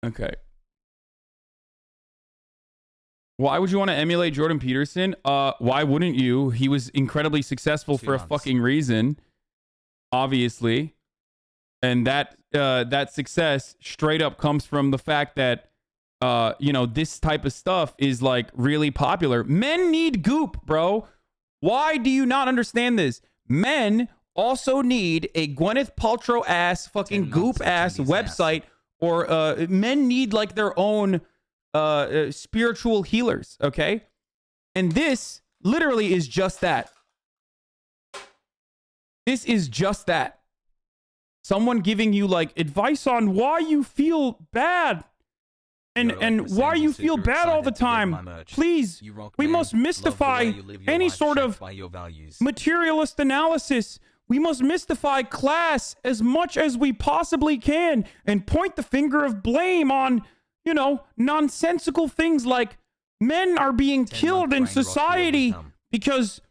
Okay. Why would you want to emulate Jordan Peterson? Why wouldn't you? He was incredibly successful for a fucking reason, obviously. And that success straight up comes from the fact that this type of stuff is like really popular. Men need goop, bro. Why do you not understand this? Men also need a Gwyneth Paltrow ass fucking goop ass website, or men need like their own spiritual healers, okay? And this literally is just that. This is just that. Someone giving you like advice on why you feel bad and why you feel bad all the time. Please, we must mystify any sort of materialist analysis. We must mystify class as much as we possibly can and point the finger of blame on, nonsensical things like men are being killed in society because,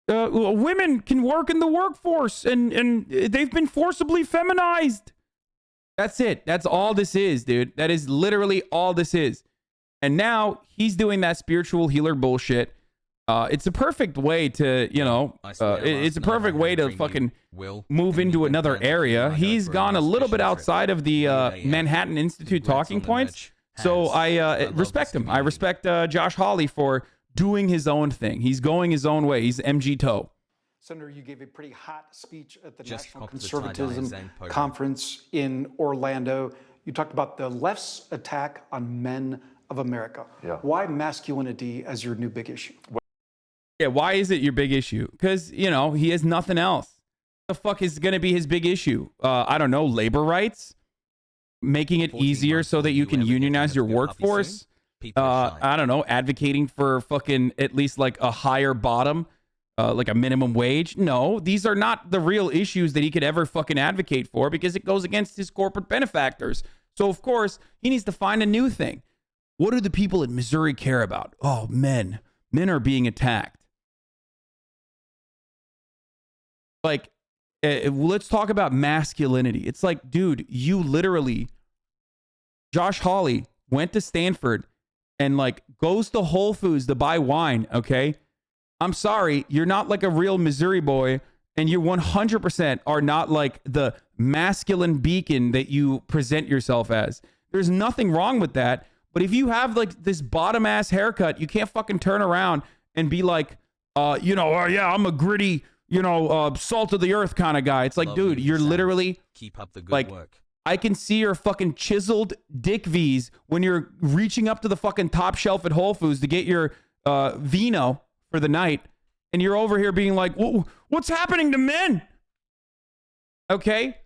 women can work in the workforce and they've been forcibly feminized. That's it. That's all this is, dude. That is literally all this is. And now he's doing that spiritual healer bullshit. It's a perfect way to, it's a perfect way to fucking move into another area. He's gone a little bit outside of the Manhattan Institute talking points. So I respect him. I respect Josh Hawley for doing his own thing. He's going his own way. He's MG Toe. Senator, you gave a pretty hot speech at the National Conservatism Conference in Orlando. You talked about the left's attack on men of America. Yeah. Why masculinity as your new big issue? Yeah, why is it your big issue? Because, he has nothing else. The fuck is going to be his big issue? I don't know, labor rights? Making it easier so that you can unionize your workforce? I don't know, advocating for fucking at least like a higher bottom, like a minimum wage. No, these are not the real issues that he could ever fucking advocate for because it goes against his corporate benefactors. So of course he needs to find a new thing. What do the people in Missouri care about? Oh, men are being attacked. Like, let's talk about masculinity. It's like, dude, you literally, Josh Hawley went to Stanford and like goes to Whole Foods to buy wine. Okay. I'm sorry. You're not like a real Missouri boy, and you 100% are not like the masculine beacon that you present yourself as. There's nothing wrong with that. But if you have like this bottom ass haircut, you can't fucking turn around and be like, yeah, I'm a gritty, salt of the earth kind of guy. It's like, dude, you're literally keep up the good like, work. I can see your fucking chiseled dick V's when you're reaching up to the fucking top shelf at Whole Foods to get your vino for the night, and you're over here being like, what's happening to men? Okay,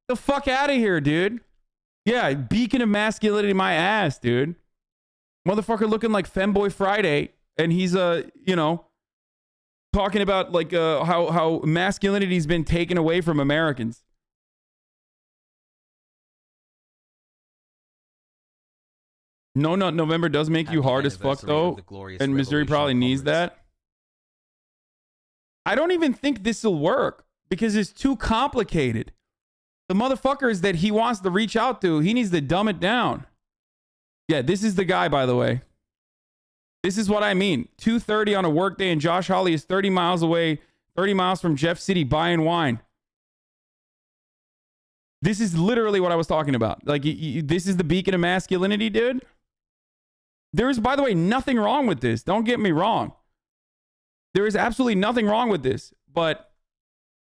the fuck out of here, dude. Yeah, beacon of masculinity, my ass, dude. Motherfucker looking like Femboy Friday, and he's talking about like how masculinity's been taken away from Americans. No, Nut November does make you hard as fuck though, and Missouri probably needs that. I don't even think this will work because it's too complicated. The motherfuckers that he wants to reach out to, he needs to dumb it down. Yeah, this is the guy, by the way. This is what I mean. 2:30 on a work day, and Josh Hawley is 30 miles away, 30 miles from Jeff City buying wine. This is literally what I was talking about. Like, this is the beacon of masculinity, dude. There is, by the way, nothing wrong with this. Don't get me wrong. There is absolutely nothing wrong with this. But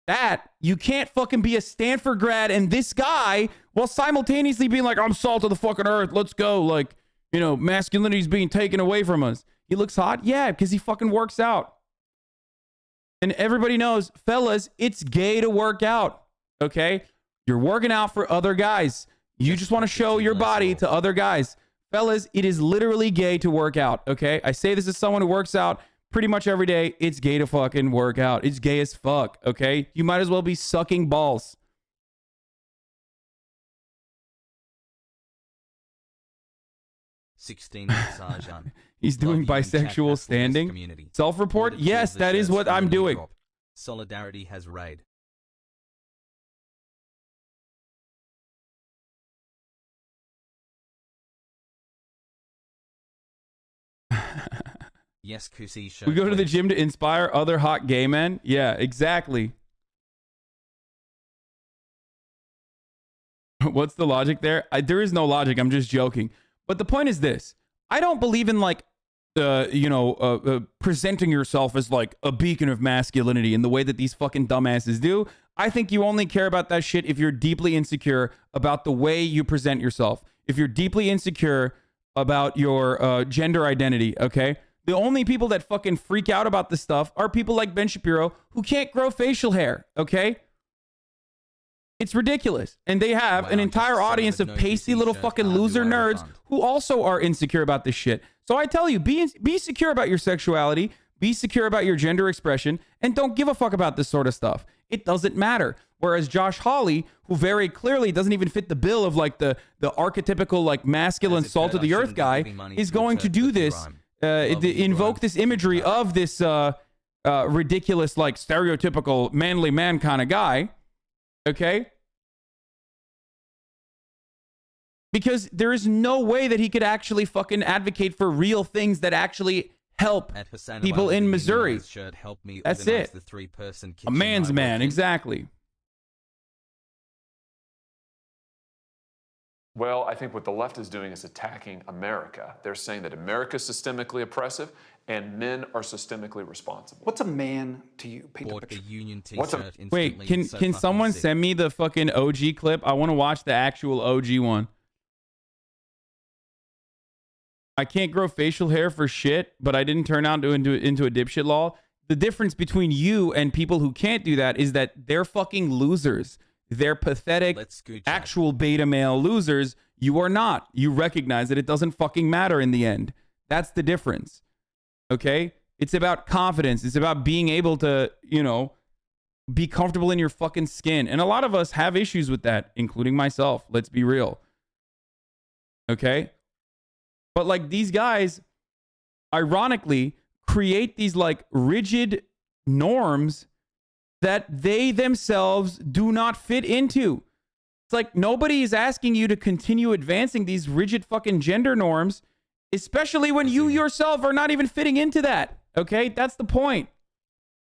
that, you can't fucking be a Stanford grad and this guy while simultaneously being like, I'm salt of the fucking earth. Let's go. Like, masculinity is being taken away from us. He looks hot? Yeah, because he fucking works out. And everybody knows, fellas, it's gay to work out. Okay? You're working out for other guys. You just want to show your body to other guys. Fellas, it is literally gay to work out. Okay? I say this as someone who works out pretty much every day. It's gay to fucking work out. It's gay as fuck. Okay? You might as well be sucking balls. He's doing bisexual standing. Self-report? Yes, that is what I'm doing. Solidarity has raid. Yes, Kusi show. We go to the please. gym to inspire other hot gay men. Yeah, exactly. What's the logic there? There is no logic. I'm just joking. But the point is this. I don't believe in like, presenting yourself as like a beacon of masculinity in the way that these fucking dumbasses do. I think you only care about that shit if you're deeply insecure about the way you present yourself. If you're deeply insecure about your gender identity, okay? The only people that fucking freak out about this stuff are people like Ben Shapiro who can't grow facial hair, okay? It's ridiculous. And they have an entire audience of pasty little fucking loser nerds who also are insecure about this shit. So I tell you, be secure about your sexuality, be secure about your gender expression, and don't give a fuck about this sort of stuff. It doesn't matter. Whereas Josh Hawley, who very clearly doesn't even fit the bill of like the archetypical like masculine salt of the earth guy, is going to do this, invoke this imagery of this ridiculous like stereotypical manly man kind of guy. Okay? Because there is no way that he could actually fucking advocate for real things that actually help people in Missouri. That's it. A man's man, exactly. Well, I think what the left is doing is attacking America. They're saying that America is systemically oppressive and men are systemically responsible. What's a man to you? Paint a picture. Wait, can someone send me the fucking OG clip? I want to watch the actual OG one. I can't grow facial hair for shit, but I didn't turn out into a dipshit lol. The difference between you and people who can't do that is that they're fucking losers. They're pathetic, actual beta male losers. You are not. You recognize that it doesn't fucking matter in the end. That's the difference. Okay? It's about confidence. It's about being able to, be comfortable in your fucking skin. And a lot of us have issues with that, including myself. Let's be real. Okay? But like these guys, ironically, create these like rigid norms that they themselves do not fit into. It's like nobody is asking you to continue advancing these rigid fucking gender norms, especially when you yourself are not even fitting into that. Okay? That's the point.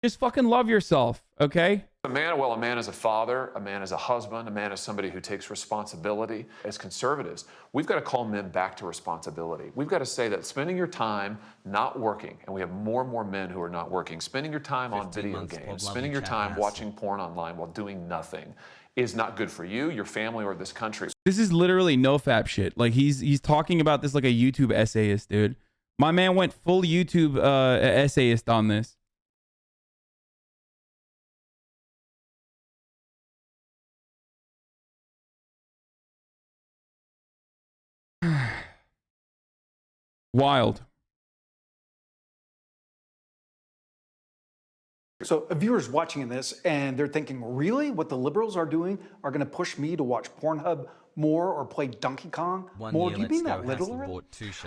Just fucking love yourself. Okay? A man is a father, a man is a husband, a man is somebody who takes responsibility. As conservatives, we've got to call men back to responsibility. We've got to say that spending your time not working, and we have more and more men who are not working, spending your time on video games, spending your time watching porn online while doing nothing is not good for you, your family, or this country. This is literally no-fap shit. Like he's talking about this like a YouTube essayist, dude. My man went full YouTube essayist on this. Wild. So a viewer's watching this and they're thinking, really? What the liberals are doing are going to push me to watch Pornhub more or play Donkey Kong more? Do you mean that literally?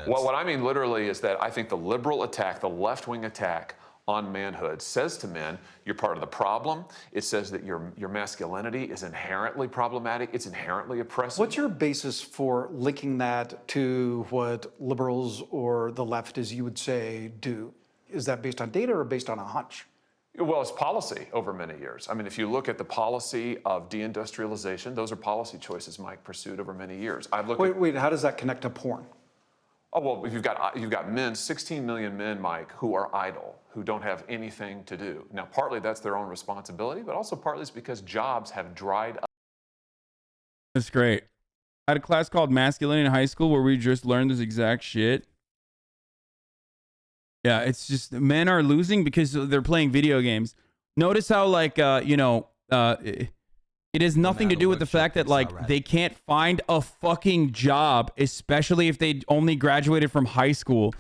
Well, what I mean literally is that I think the liberal attack, the left-wing attack on manhood says to men, you're part of the problem. It says that your masculinity is inherently problematic. It's inherently oppressive. What's your basis for linking that to what liberals or the left, as you would say, do? Is that based on data or based on a hunch? Well, it's policy over many years. I mean, if you look at the policy of deindustrialization, those are policy choices Mike pursued over many years. Wait, how does that connect to porn? Oh, well, you've got men, 16 million men, Mike, who are idle, who don't have anything to do. Now, partly that's their own responsibility, but also partly it's because jobs have dried up. That's great. I had a class called Masculinity in high school where we just learned this exact shit. Yeah, it's just men are losing because they're playing video games. Notice how, like, it has nothing to do with the fact that, like, they can't find a fucking job, especially if they only graduated from high school.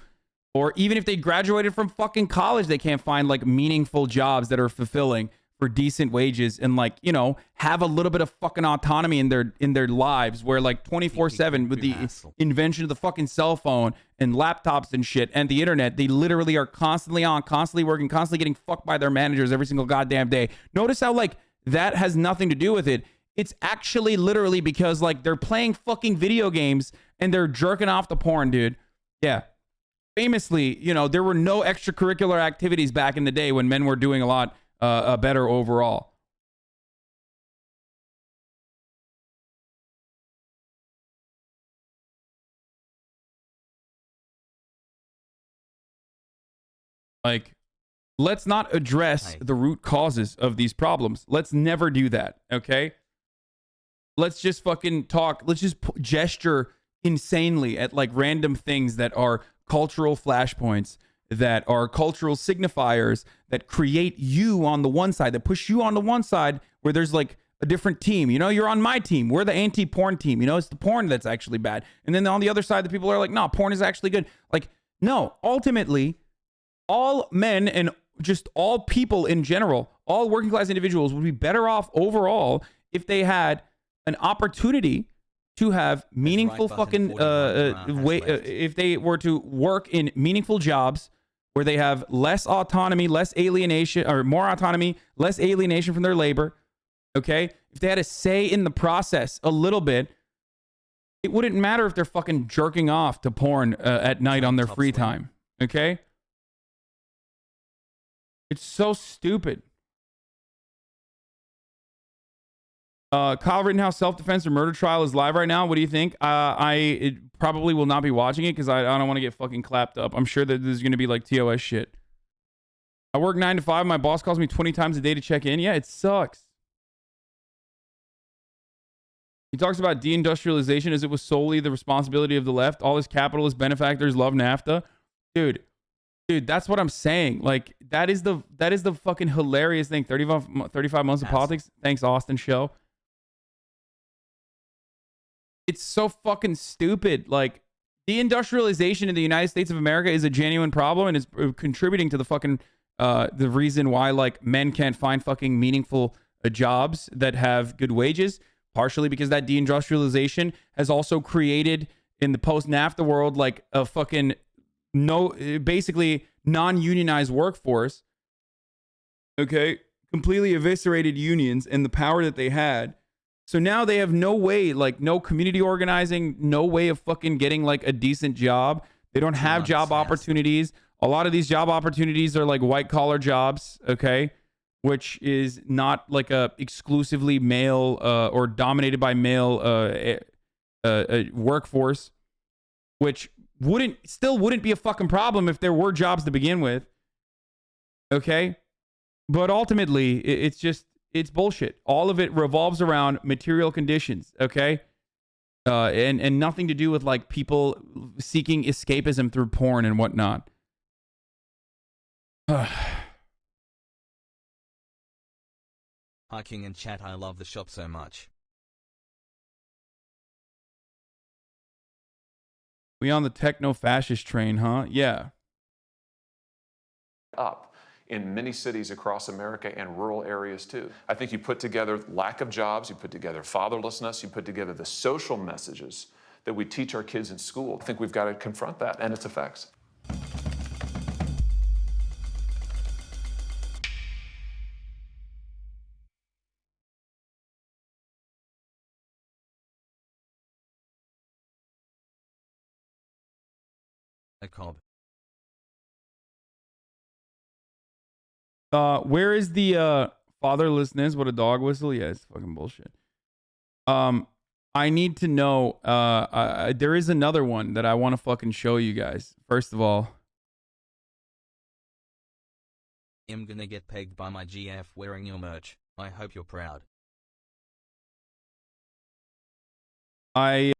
Or even if they graduated from fucking college, they can't find, like, meaningful jobs that are fulfilling for decent wages and, like, have a little bit of fucking autonomy in their lives where, like, 24/7 with the invention of the fucking cell phone and laptops and shit and the internet, they literally are constantly on, constantly working, constantly getting fucked by their managers every single goddamn day. Notice how, like, that has nothing to do with it. It's actually literally because, like, they're playing fucking video games and they're jerking off the porn, dude. Yeah. famously, you know, there were no extracurricular activities back in the day when men were doing a lot better overall. Like, let's not address the root causes of these problems. Let's never do that, okay? Let's just fucking talk. Let's just gesture insanely at like random things that are cultural flashpoints, that are cultural signifiers, that create you on the one side, that push you on the one side where there's like a different team. You know, you're on my team. We're the anti-porn team. You know, it's the porn that's actually bad. And then on the other side, the people are like, no, porn is actually good. Like, no, ultimately, all men and just all people in general, all working class individuals would be better off overall if they had an opportunity to have meaningful fucking if they were to work in meaningful jobs where they have less autonomy, less alienation, or more autonomy, less alienation from their labor. Okay, if they had a say in the process a little bit, it wouldn't matter if they're fucking jerking off to porn at night on their free time. Okay. It's so stupid. Kyle Rittenhouse self-defense or murder trial is live right now. What do you think? I probably will not be watching it because I don't want to get fucking clapped up. I'm sure that there's going to be like TOS shit. I work 9 to 5. My boss calls me 20 times a day to check in. Yeah, it sucks. He talks about deindustrialization as it was solely the responsibility of the left. All his capitalist benefactors love NAFTA. Dude, that's what I'm saying. Like, that is the fucking hilarious thing. 35 months of politics. Thanks, Austin Show. It's so fucking stupid. Like, deindustrialization in the United States of America is a genuine problem and is contributing to the fucking the reason why like men can't find fucking meaningful jobs that have good wages. Partially because that deindustrialization has also created in the post-NAFTA world like a fucking basically non-unionized workforce. Okay, completely eviscerated unions and the power that they had. So now they have no way, like no community organizing, no way of fucking getting like a decent job. They don't have job opportunities. A lot of these job opportunities are like white collar jobs, okay, which is not like a exclusively male or dominated by male workforce, which wouldn't be a fucking problem if there were jobs to begin with. Okay? But ultimately, it's bullshit. All of it revolves around material conditions, okay? And nothing to do with like people seeking escapism through porn and whatnot. Hiking in chat, I love the shop so much. We on the techno-fascist train, huh? Yeah. Up in many cities across America and rural areas too. I think you put together lack of jobs, you put together fatherlessness, you put together the social messages that we teach our kids in school. I think we've got to confront that and its effects. A cob. Where is the fatherlessness? What a dog whistle? Yeah, it's fucking bullshit. I need to know. There is another one that I want to fucking show you guys. First of all, I'm gonna get pegged by my GF wearing your merch. I hope you're proud. I